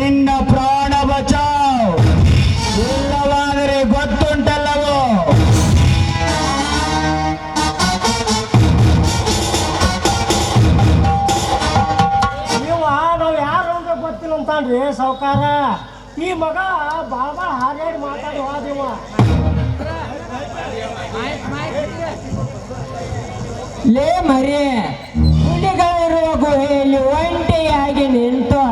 ನಿನ್ನ ಪ್ರಾಣ ಬಚಾವ್, ಇಲ್ಲವಾದರೆ ಗೊತ್ತುಂಟಲ್ಲವೋ. ನಾವು ಯಾರು ಅಂತ ಗೊತ್ತಿಲ್ಲ ಅಂತನ್ರಿ ಸಾವುಕಾರ. ಈ ಮಗ ಬಾಬಾ ಹಾರೇಡಿ ಮಾತಾಡುವ ಲೇ ಮರಿ, ಹುಲಿಗಳಿರುವ ಗುಹೆಯಲ್ಲಿ ಒಂಟಿಯಾಗಿ ನಿಂತು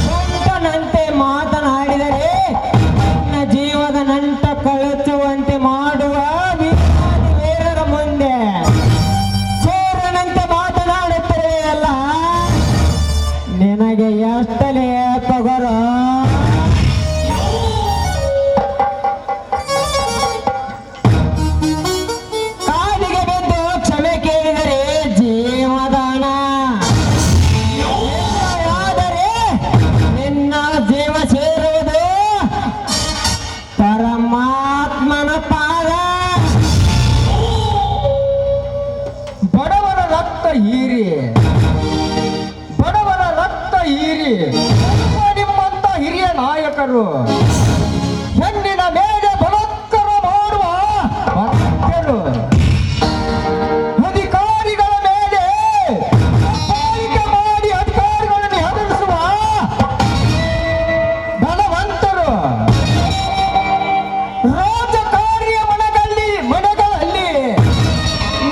ನಂಟನಂತೆ ಮಾತನಾಡಿದರೆ ನನ್ನ ಜೀವದ ನಂಟ ಕಳಚುವಂತೆ ಮಾಡುವ ವೀರರ ಮುಂದೆ ಸೂರ್ಯನಂತೆ ಮಾತನಾಡುತ್ತೇವೆ ಅಲ್ಲ, ನಿನಗೆ ಎಷ್ಟಲೇ ತೊಗರು. ಕಾಲಿಗೆ ಬಿದ್ದು ಕ್ಷಮೆ ಕೇಳಿದರೆ ಜೀವದಾನ, ಆದರೆ ನಿನ್ನ ಜೀವ ಸೇರುವುದು ಪರಮಾತ್ಮನ ಪಾದ. ಬಡವರ ರಕ್ತ ಹೀರಿ ನಿಮ್ಮಂತ ಹಿರಿಯ ನಾಯಕರು ಹೆಣ್ಣಿನ ಮೇಲೆ ಬಲಾತ್ಕಾರ ಮಾಡುವ ಭಕ್ತರು, ಅಧಿಕಾರಿಗಳ ಮೇಲೆ ಪಾಲಿಕೆ ಮಾಡಿ ಅಧಿಕಾರಿಗಳನ್ನು ಹೆದರಿಸುವ ಬಲವಂತರು, ರಾಜಕಾರಿಯ ಮನೆಗಳಲ್ಲಿ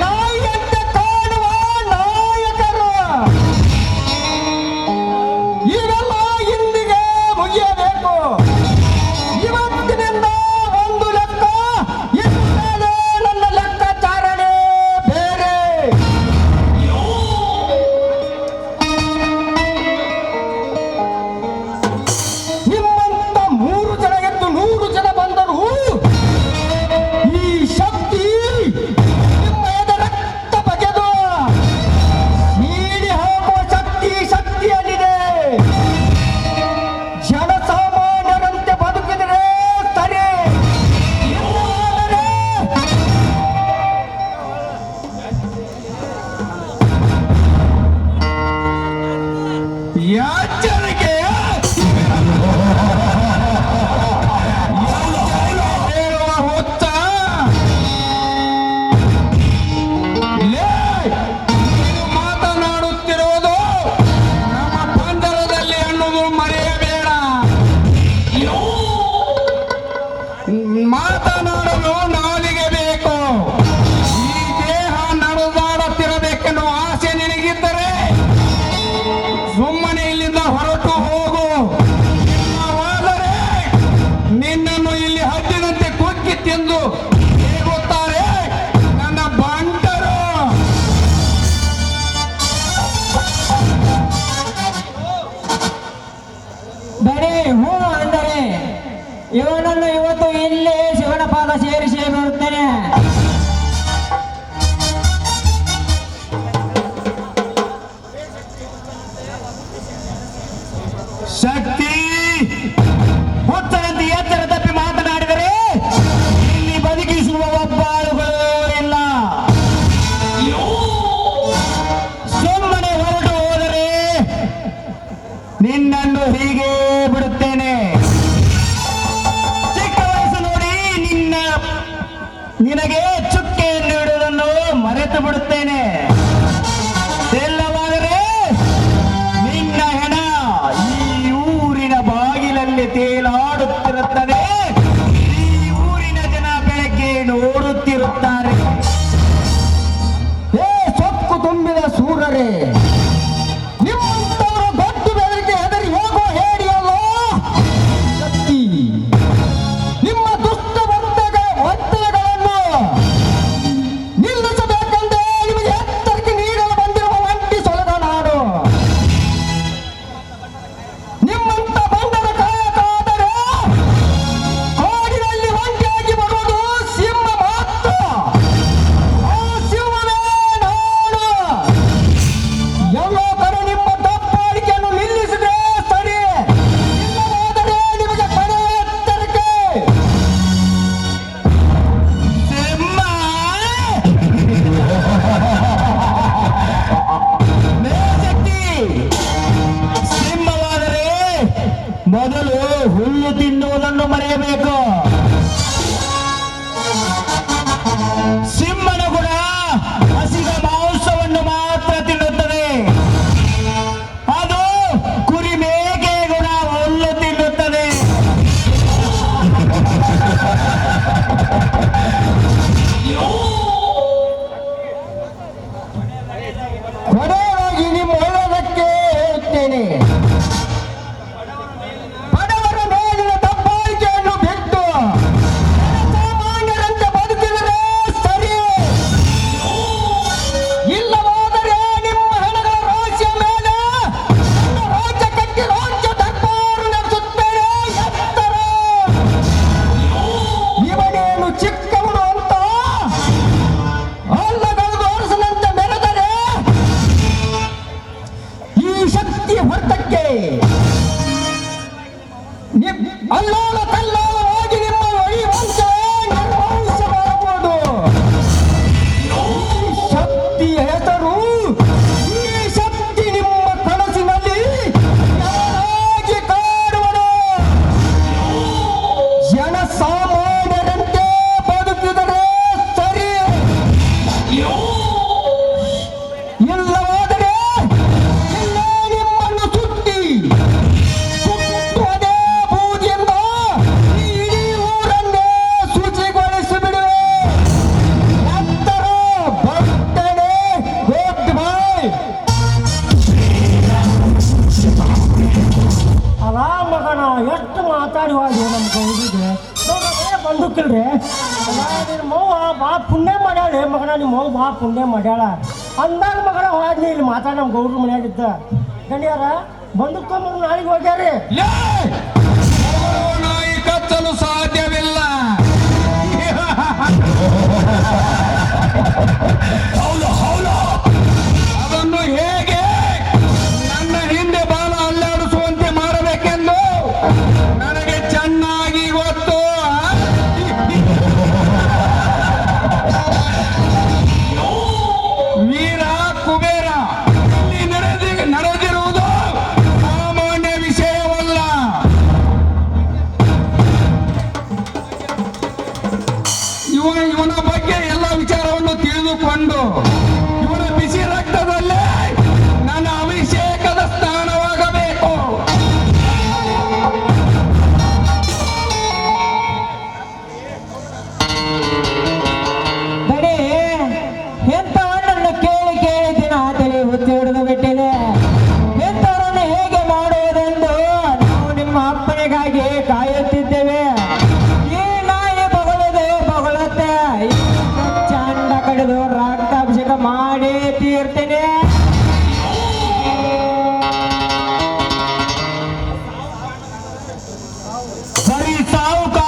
ನಾಯಿಯಂತೆ ಕಾಣುವ ನಾಯಕರು, ಇವೆಲ್ಲ ಇಂದಿಗೆ ಮುಗಿಯಬೇಕು. ಇವತ್ತಿನಿಂದ ಒಂದು ಲೆಕ್ಕ, ಇನ್ಮೇಲೆ ನನ್ನ ಲೆಕ್ಕಾಚಾರಣೆ ಬೇರೆ. ನಿಮ್ಮಂತ 3 ಜನ ಎದ್ದು 100 ಜನ ಬಂದರು ಈ ಶಕ್ತಿ ನಿಮ್ಮ ಎದೆ ರಕ್ತ ಬಗೆದು ನೀಡಿ ಹೋಗುವ ಶಕ್ತಿಯಲ್ಲಿದೆ. ಜನಸಾಮಾನ್ಯರಂತೆ ಬದುಕಿದರೆ ಸರಿ, ಇಲ್ಲವಾದರೆ ಎಚ್ಚರಿಕೆ. ಹೇಳುವ ಹುಚ್ಚ. ಲೇ, ನೀನು ಮಾತನಾಡುತ್ತಿರುವುದು ನಮ್ಮ ಪಂಜರದಲ್ಲಿ ಅನ್ನೋದು ಮರೆಯಬೇಡ. ಮಾತನಾಡಲು ನಾಲಿಗೆ ಬೇಕು. ಈ ದೇಹ ನಡೆದಾಡುತ್ತಿರಬೇಕೆನ್ನುವ ಆಸೆ ನಿನಗಿದ್ದರೆ ಸುಮ್ಮನೆ ಇಲ್ಲಿಂದ ಹೊರಟು ಹೋಗು. ಇಲ್ಲವಾದರೆ ನಿನ್ನನ್ನು ಇಲ್ಲಿ ಹದ್ದಿನಂತೆ ಕುಕ್ಕಿ ತಿಂದು ಹೇಗುತ್ತಾರೆ ನನ್ನ ಬಂಟರು. ಬರೀ ಹೂ ಅಂದರೆ ಇವನನ್ನು ಇವತ್ತು ಇಲ್ಲೇ ಶಿವನ ಪಾದ ಸೇರಿಸಿ ಬರುತ್ತೇನೆ. ಶಕ್ತಿ, ಹುಚ್ಚರಂತೆ ಎಚ್ಚರ ತಪ್ಪಿ ಮಾತನಾಡಿದರೆ ಇಲ್ಲಿ ಬದುಕಿಸುವ ಒಬ್ಬಾಳುಗಳು ಇಲ್ಲ. ಸುಮ್ಮನೆ ಹೊರಟು ಹೋದರೆ ನಿನ್ನನ್ನು ಹೀಗೆ ಬಿಡುತ್ತೇನೆ. ಚಿಕ್ಕ ವಯಸ್ಸು ನೋಡಿ ನಿನಗೆ ಮೊದಲು ಹುಲ್ಲು ತಿನ್ನುವುದನ್ನು ಮರೆಯಬೇಕು. ಸಿಂಹನ ಗುಣ ಹಸಿದ ಮಾಂಸವನ್ನು ಮಾತ್ರ ತಿನ್ನುತ್ತದೆ. ಅದು ಕುರಿ ಮೇಕೆ ಗುಣ ಹುಲ್ಲು ತಿನ್ನುತ್ತದೆ. ಕೊನೆಯಾಗಿ ನಿಮ್ಮ ಒಳ್ಳೆಯದಕ್ಕೆ ಹೇಳ್ತೇನೆ. ಬಡವರ ಮೇಲಿನ ದಬ್ಬಾಳಿಕೆಯನ್ನು ಬಿಟ್ಟು ಸಾಮಾನ್ಯರಂತೆ ಬದುಕಿದರೆ ಸರಿ. ಇಲ್ಲವಾದರೆ ನಿಮ್ಮ ಹೆಣಗಳ ರಾಶಿಯ ಮೇಲೆ ನನ್ನ ರಾಜ್ಯ ಕಟ್ಟಿ ರಾಜ್ಯ ದರ್ಬಾರು ನಡೆಸುತ್ತೇನೆ. ಎತ್ತರ ಇವನೇನು ಚಿಕ್ಕವನು ಅಂತ ಅಲ್ಲಗಳೆದು ಅರಸನಂತೆ ಮೆರೆದರೆ ಈ ಶಕ್ತಿ ಹೊರತಕ್ಕೆ ಅಲ್ಲೋಲ ಕಲ್ಲೋಲವಾಗಿ ನಿಮ್ಮ ವೈವಂಶ ನಿರ್ವಂಶವಾಗುವುದು. ಈ ಶಕ್ತಿಯ ಹೆಸರು, ಈ ಶಕ್ತಿ ನಿಮ್ಮ ಕನಸಿನಲ್ಲಿ ಯಾರಾಗಿ ಕಾಡುವನು. ಜನ ಸಾಮಾನ್ಯರಂತೆ ಬದುಕಿದರೆ ಸರಿ. ಇಲ್ಲವಾದರೆ ಇಲ್ಲೇ ನಿಮ್ಮನ್ನು ಸುಟ್ಟು ಅದೇ ಬೂದಿಯಿಂದ ಈ ಇಡೀ ಊರನ್ನೇ ಶುಚಿಗೊಳಿಸಿಬಿಡುವೆ. ಎತ್ತರ ಬರ್ತಡೆ. Good bye. ಅಲ್ಲ ಮಗನ ಎಷ್ಟು ಮಾತಾಡಿ ಹೋಗಿ ನಮ್ಮ ಗೌರಿಗೆ ಬಂದುಕಿಲ್ರಿ. ಅಲ್ಲ ನಿನ್ನ ಮೌವ ಬಾ ಪುಣ್ಯ ಮಾಡ್ಯಾಳ ಮಗನ. ನಿಮ್ಮ ಮೌ ಬಾ ಪುಣ್ಯ ಮಾಡ್ಯಾಳ ಅಂದಾಗ ಮಗನ ಹೋಗಿ ಇಲ್ಲಿ ಮಾತಾಡಿ ನಮ್ಮ ಗೌಡ್ರ ಮನೆಯಾಗಿದ್ದ ಗಣ್ಯಾರ ಬಂದೂಕ್ ತೊಗೊಂಡು ನಾಳೆಗೆ ಹೋಗ್ಯಾರಿ. ನಾಯಿ ಕಚ್ಚಲು ಸಾಧ್ಯವಿಲ್ಲ. ಅದನ್ನು ಹೇಗೆ ನನ್ನ ಹಿಂದೆ ಬಾಲ ಅಲ್ಲಾಡಿಸುವಂತೆ ಮಾಡಬೇಕೆಂದು ನನಗೆ ಚೆನ್ನಾಗಿ ಗೊತ್ತು. ವೀರ ಕುಬೇರ, ಇಲ್ಲಿ ನಡೆದಿರುವುದು ಸಾಮಾನ್ಯ ವಿಷಯವಲ್ಲ. ಇವನ ಬಗ್ಗೆ ಎಲ್ಲ ವಿಚಾರವನ್ನು ತಿಳಿದುಕೊಂಡು ಇವನ ಬಿಸಿ ರಕ್ತದಲ್ಲೇ ನನ್ನ ಅಭಿಷೇಕದ ಸ್ಥಾನವಾಗಬೇಕು. ಬರೀ ಎಂಥವನನ್ನು ಕೇಳಿ ಕೇಳಿ ದಿನ ತಲೆ ಹುಚ್ಚಿ ಹಿಡಿದು ಬಿಟ್ಟಿದೆ. ಎಂಥವರನ್ನು ಹೇಗೆ ಮಾಡುವುದೆಂದು ನಾವು ನಿಮ್ಮ ಅಪ್ಪನಿಗಾಗಿ ಕಾಯುತ್ತಿದ್ದೇವೆ. ಈ ನಾಯಿ ಬೊಗಳುತ್ತೆ. ಚಂಡ ಕಡಿದು ರಕ್ತಾಭಿಷೇಕ ಮಾಡೇ ತೀರ್ತೇನೆ. ಸರಿ ಸಾವುಕಾರ